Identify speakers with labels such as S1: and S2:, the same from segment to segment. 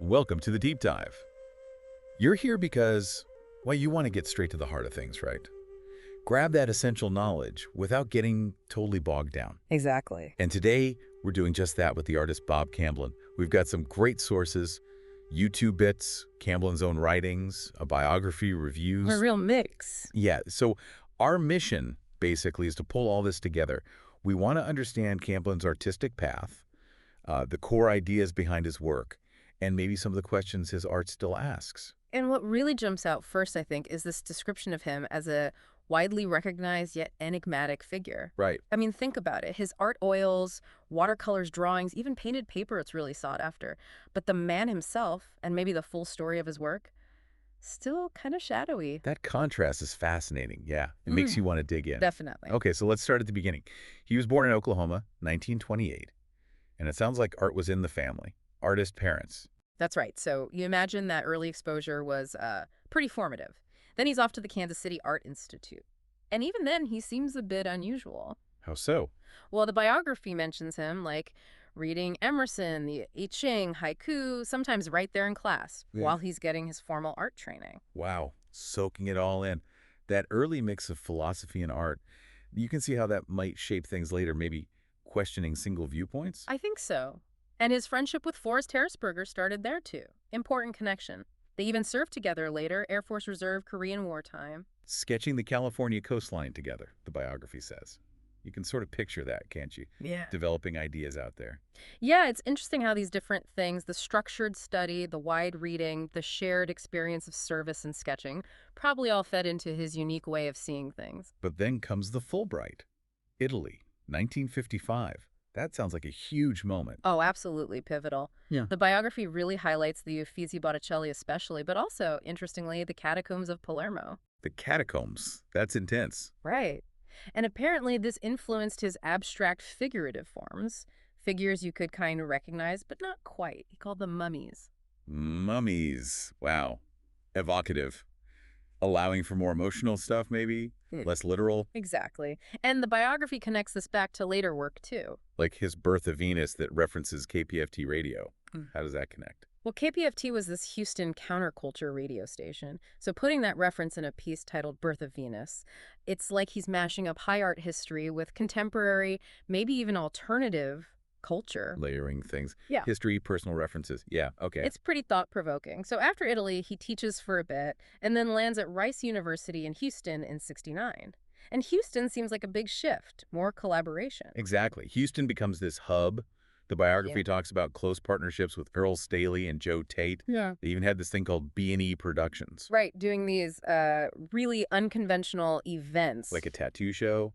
S1: Welcome to the deep dive. You're here because, well, you want to get straight to the heart of things, right? Grab that essential knowledge without getting totally bogged down.
S2: Exactly.
S1: And today, we're doing just that with the artist Bob Camblin. We've got some great sources, YouTube bits, Camblin's own writings, a biography, reviews.
S2: A real mix.
S1: Yeah, so our mission, basically, is to pull all this together. We want to understand Camblin's artistic path, the core ideas behind his work, and maybe some of the questions his art still asks.
S2: And what really jumps out first, I think, is this description of him as a widely recognized yet enigmatic figure.
S1: Right.
S2: I mean, think about it. His art oils, watercolors, drawings, even painted paper, it's really sought after. But the man himself, and maybe the full story of his work, still kind of shadowy.
S1: That contrast is fascinating, yeah. It makes you want to dig in.
S2: Definitely.
S1: Okay, so let's start at the beginning. He was born in Oklahoma, 1928, and it sounds like art was in the family. Artist parents.
S2: That's right. So you imagine that early exposure was pretty formative. Then he's off to the Kansas City Art Institute. And even then, he seems a bit unusual.
S1: How so?
S2: Well, the biography mentions him like reading Emerson, the I Ching, haiku, sometimes right there in class while he's getting his formal art training.
S1: Wow, soaking it all in. That early mix of philosophy and art, you can see how that might shape things later, maybe questioning single viewpoints?
S2: I think so. And his friendship with Forrest Harrisberger started there, too. Important connection. They even served together later, Air Force Reserve, Korean War time.
S1: Sketching the California coastline together, the biography says. You can sort of picture that, can't you?
S2: Yeah.
S1: Developing ideas out there.
S2: Yeah, it's interesting how these different things, the structured study, the wide reading, the shared experience of service and sketching, probably all fed into his unique way of seeing things.
S1: But then comes the Fulbright. Italy, 1955. That sounds like a huge moment.
S2: Oh, absolutely pivotal.
S1: Yeah.
S2: The biography really highlights the Uffizi Botticelli especially, but also, interestingly, the catacombs of Palermo.
S1: The catacombs. That's intense.
S2: Right. And apparently this influenced his abstract figurative forms, figures you could kind of recognize, but not quite. He called them mummies.
S1: Mummies. Wow. Evocative. Allowing for more emotional stuff, maybe? Less literal?
S2: Exactly. And the biography connects this back to later work, too.
S1: Like his Birth of Venus that references KPFT radio. How does that connect?
S2: Well, KPFT was this Houston counterculture radio station. So putting that reference in a piece titled Birth of Venus, it's like he's mashing up high art history with contemporary, maybe even alternative culture.
S1: Layering things.
S2: Yeah.
S1: History, personal references. Yeah, okay.
S2: It's pretty thought-provoking. So after Italy, he teaches for a bit and then lands at Rice University in Houston in '69. And Houston seems like a big shift, more collaboration.
S1: Exactly. Houston becomes this hub. The biography talks about close partnerships with Earl Staley and Joe Tate.
S2: Yeah.
S1: They even had this thing called B&E Productions.
S2: Right, doing these really unconventional events.
S1: Like a tattoo show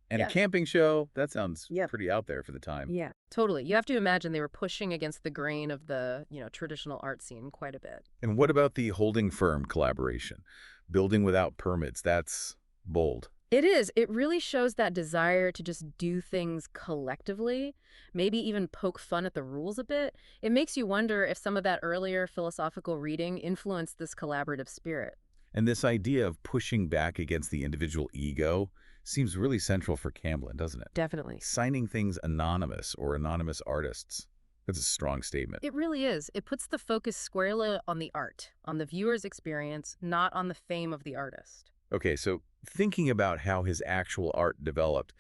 S1: and
S2: Yeah.
S1: a camping show. That sounds pretty out there for the time.
S2: Yeah, totally. You have to imagine they were pushing against the grain of the, traditional art scene quite a bit.
S1: And what about the holding firm collaboration? Building without permits. That's bold.
S2: It is. It really shows that desire to just do things collectively, maybe even poke fun at the rules a bit. It makes you wonder if some of that earlier philosophical reading influenced this collaborative spirit.
S1: And this idea of pushing back against the individual ego seems really central for Camblin, doesn't it?
S2: Definitely.
S1: Signing things anonymous or anonymous artists. That's a strong statement.
S2: It really is. It puts the focus squarely on the art, on the viewer's experience, not on the fame of the artist.
S1: Okay, so thinking about how his actual art developed,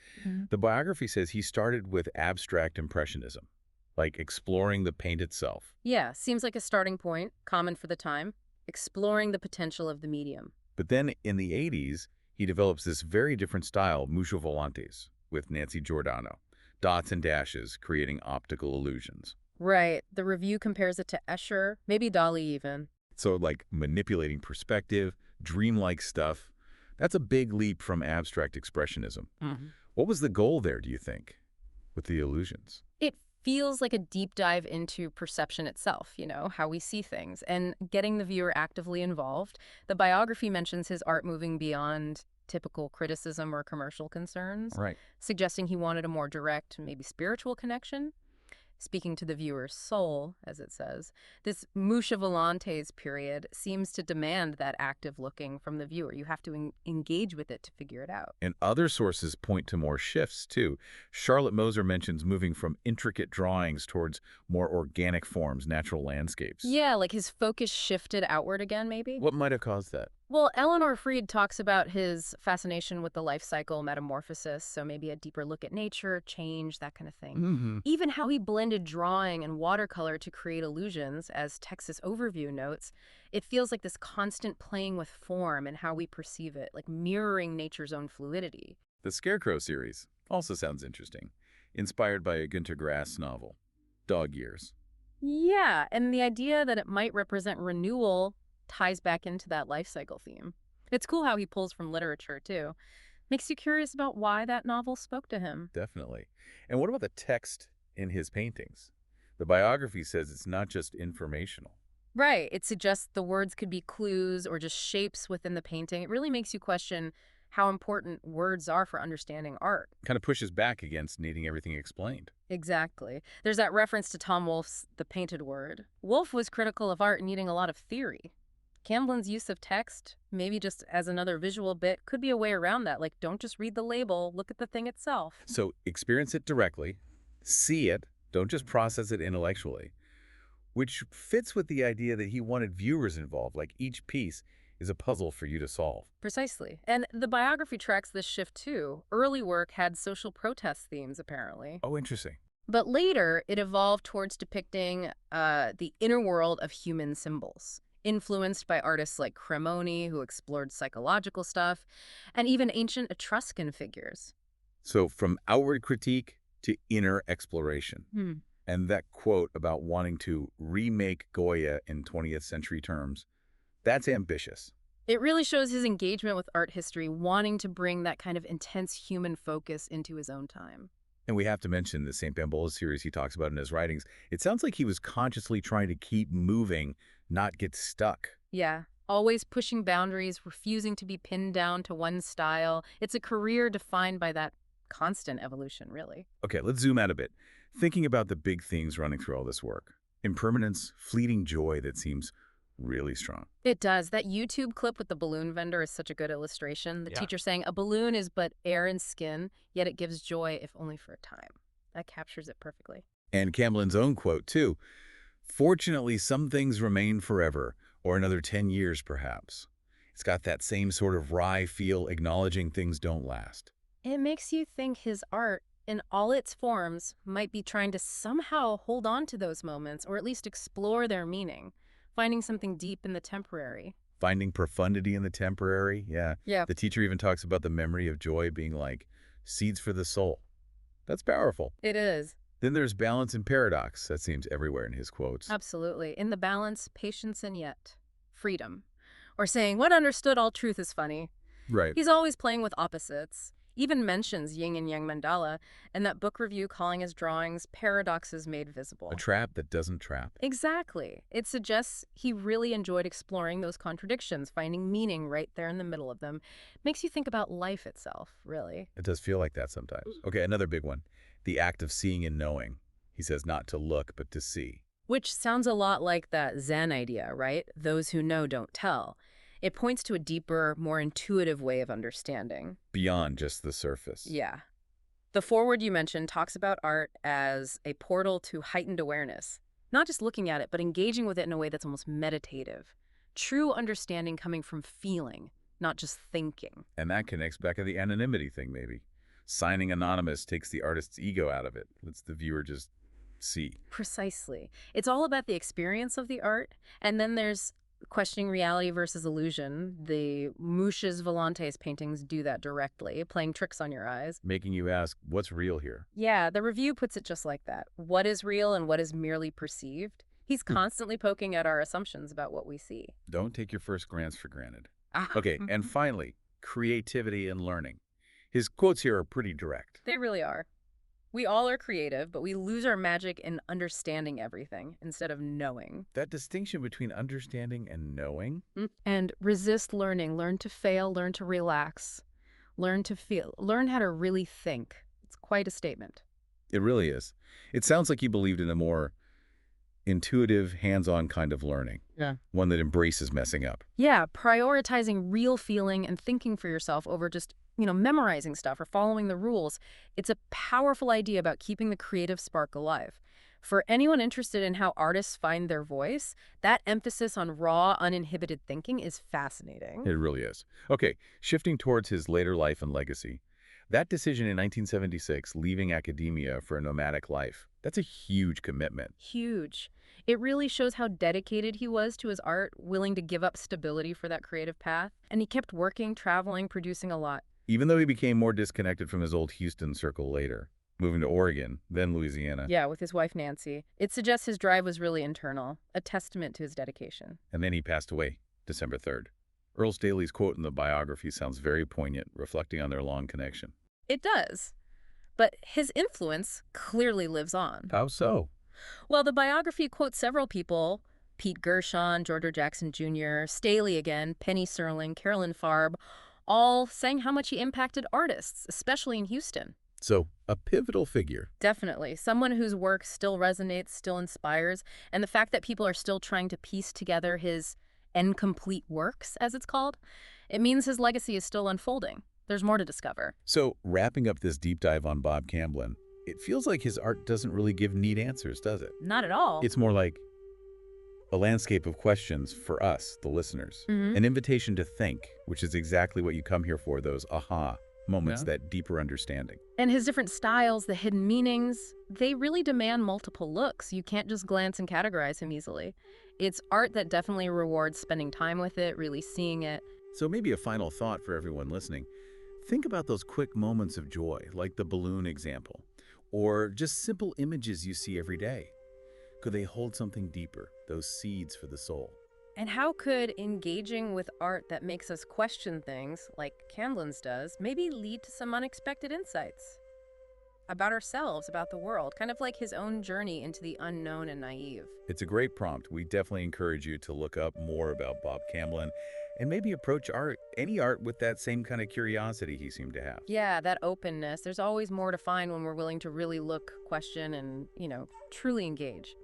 S1: the biography says he started with abstract impressionism, like exploring the paint itself.
S2: Yeah, seems like a starting point, common for the time, exploring the potential of the medium.
S1: But then in the 80s, he develops this very different style, mucho volantes, with Nancy Giordano. Dots and dashes, creating optical illusions.
S2: Right. The review compares it to Escher, maybe Dali even.
S1: So like manipulating perspective, dreamlike stuff. That's a big leap from abstract expressionism. What was the goal there, do you think, with the illusions?
S2: It feels like a deep dive into perception itself, how we see things, and getting the viewer actively involved. The biography mentions his art moving beyond typical criticism or commercial concerns,
S1: Right.
S2: suggesting he wanted a more direct, maybe spiritual connection. speaking to the viewer's soul, as it says. This musha volantes period seems to demand that active looking from the viewer. You have to engage with it to figure it out.
S1: And other sources point to more shifts, too. Charlotte Moser mentions moving from intricate drawings towards more organic forms, natural landscapes.
S2: Yeah, like his focus shifted outward again, maybe?
S1: What might have caused that?
S2: Well, Eleanor Freed talks about his fascination with the life cycle metamorphosis, so maybe a deeper look at nature, change, that kind of thing.
S1: Mm-hmm.
S2: Even how he blended drawing and watercolor to create illusions, as Texas Overview notes, it feels like this constant playing with form and how we perceive it, like mirroring nature's own fluidity.
S1: The Scarecrow series also sounds interesting, inspired by a Günter Grass novel, Dog Years.
S2: Yeah, and the idea that it might represent renewal ties back into that life cycle theme. It's cool how he pulls from literature, too. Makes you curious about why that novel spoke to him.
S1: Definitely. And what about the text in his paintings? The biography says it's not just informational.
S2: Right. It suggests the words could be clues or just shapes within the painting. It really makes you question how important words are for understanding art.
S1: Kind of pushes back against needing everything explained.
S2: Exactly. There's that reference to Tom Wolfe's The Painted Word. Wolfe was critical of art needing a lot of theory. Camblin's use of text, maybe just as another visual bit, could be a way around that. Like, don't just read the label, look at the thing itself.
S1: So experience it directly, see it, don't just process it intellectually, which fits with the idea that he wanted viewers involved, like each piece is a puzzle for you to solve.
S2: Precisely. And the biography tracks this shift too. Early work had social protest themes, apparently.
S1: Oh, interesting.
S2: But later, it evolved towards depicting the inner world of human symbols, influenced by artists like Cremoni, who explored psychological stuff, and even ancient Etruscan figures.
S1: So from outward critique to inner exploration.
S2: Hmm.
S1: And that quote about wanting to remake Goya in 20th century terms, that's ambitious.
S2: It really shows his engagement with art history, wanting to bring that kind of intense human focus into his own time.
S1: And we have to mention the St. Bambola series he talks about in his writings. It sounds like he was consciously trying to keep moving, not get stuck.
S2: Yeah, always pushing boundaries, refusing to be pinned down to one style. It's a career defined by that constant evolution, really.
S1: Okay, let's zoom out a bit. Thinking about the big themes running through all this work. Impermanence, fleeting joy that seems really strong.
S2: It does. That YouTube clip with the balloon vendor is such a good illustration. The
S1: Yeah.
S2: teacher saying, a balloon is but air and skin, yet it gives joy if only for a time. That captures it perfectly.
S1: And Camblin's own quote, too. Fortunately, some things remain forever, or another 10 years, perhaps. It's got that same sort of wry feel, acknowledging things don't last.
S2: It makes you think his art, in all its forms, might be trying to somehow hold on to those moments, or at least explore their meaning, finding something deep in the temporary.
S1: Finding profundity in the temporary, yeah.
S2: Yeah.
S1: The teacher even talks about the memory of joy being like seeds for the soul. That's powerful.
S2: It is.
S1: Then there's balance and paradox. That seems everywhere in his quotes.
S2: Absolutely. In the balance, patience and yet freedom. Or saying, what understood all truth is funny.
S1: Right.
S2: He's always playing with opposites. Even mentions yin and yang mandala, and that book review calling his drawings paradoxes made visible.
S1: A trap that doesn't trap.
S2: Exactly. It suggests he really enjoyed exploring those contradictions, finding meaning right there in the middle of them. Makes you think about life itself, really.
S1: It does feel like that sometimes. Okay, another big one. The act of seeing and knowing. He says not to look, but to see.
S2: Which sounds a lot like that Zen idea, right? Those who know don't tell. It points to a deeper, more intuitive way of understanding.
S1: Beyond just the surface.
S2: Yeah. The foreword you mentioned talks about art as a portal to heightened awareness. Not just looking at it, but engaging with it in a way that's almost meditative. True understanding coming from feeling, not just thinking.
S1: And that connects back to the anonymity thing, maybe. Signing anonymous takes the artist's ego out of it. Lets the viewer just see.
S2: Precisely. It's all about the experience of the art, and then there's questioning reality versus illusion. The Mushes Volantes paintings do that directly, playing tricks on your eyes.
S1: Making you ask, what's real here?
S2: Yeah, the review puts it just like that. What is real and what is merely perceived? He's constantly poking at our assumptions about what we see.
S1: Don't take your first glance for granted.
S2: Ah,
S1: Okay, and finally, creativity and learning. His quotes here are pretty direct.
S2: They really are. We all are creative, but we lose our magic in understanding everything instead of knowing.
S1: That distinction between understanding and knowing,
S2: And resist learning. Learn to fail, learn to relax, learn to feel, learn how to really think. It's quite a statement.
S1: It really is. It sounds like he believed in a more intuitive, hands-on kind of learning,
S2: Yeah.
S1: one that embraces messing up.
S2: Yeah, prioritizing real feeling and thinking for yourself over just, memorizing stuff or following the rules. It's a powerful idea about keeping the creative spark alive. For anyone interested in how artists find their voice, that emphasis on raw, uninhibited thinking is fascinating.
S1: It really is. Okay, shifting towards his later life and legacy. That decision in 1976, leaving academia for a nomadic life, that's a huge commitment.
S2: Huge. It really shows how dedicated he was to his art, willing to give up stability for that creative path. And he kept working, traveling, producing a lot.
S1: Even though he became more disconnected from his old Houston circle later, moving to Oregon, then Louisiana,
S2: Yeah, with his wife Nancy. It suggests his drive was really internal, a testament to his dedication.
S1: and then he passed away, December 3rd. Earl Staley's quote in the biography sounds very poignant, reflecting on their long connection.
S2: It does. But his influence clearly lives on.
S1: How so?
S2: Well, the biography quotes several people: Pete Gershon, George Jackson Jr., Staley again, Penny Serling, Carolyn Farb, all saying how much he impacted artists, especially in Houston.
S1: So, a pivotal figure.
S2: Definitely. Someone whose work still resonates, still inspires, and the fact that people are still trying to piece together his incomplete works, as it's called, it means his legacy is still unfolding. There's more to discover.
S1: So, wrapping up this deep dive on Bob Camblin, it feels like his art doesn't really give neat answers, does it?
S2: Not at all.
S1: It's more like a landscape of questions for us, the listeners. An invitation to think, which is exactly what you come here for, those aha moments, that deeper understanding.
S2: And his different styles, the hidden meanings, they really demand multiple looks. You can't just glance and categorize him easily. It's art that definitely rewards spending time with it, really seeing it.
S1: So maybe a final thought for everyone listening. Think about those quick moments of joy, like the balloon example, or just simple images you see every day. Could they hold something deeper, those seeds for the soul?
S2: And how could engaging with art that makes us question things, like Camblin's does, maybe lead to some unexpected insights about ourselves, about the world, kind of like his own journey into the unknown and naive?
S1: It's a great prompt. We definitely encourage you to look up more about Bob Camblin and maybe approach any art with that same kind of curiosity he seemed to have.
S2: Yeah, that openness. There's always more to find when we're willing to really look, question, and, truly engage.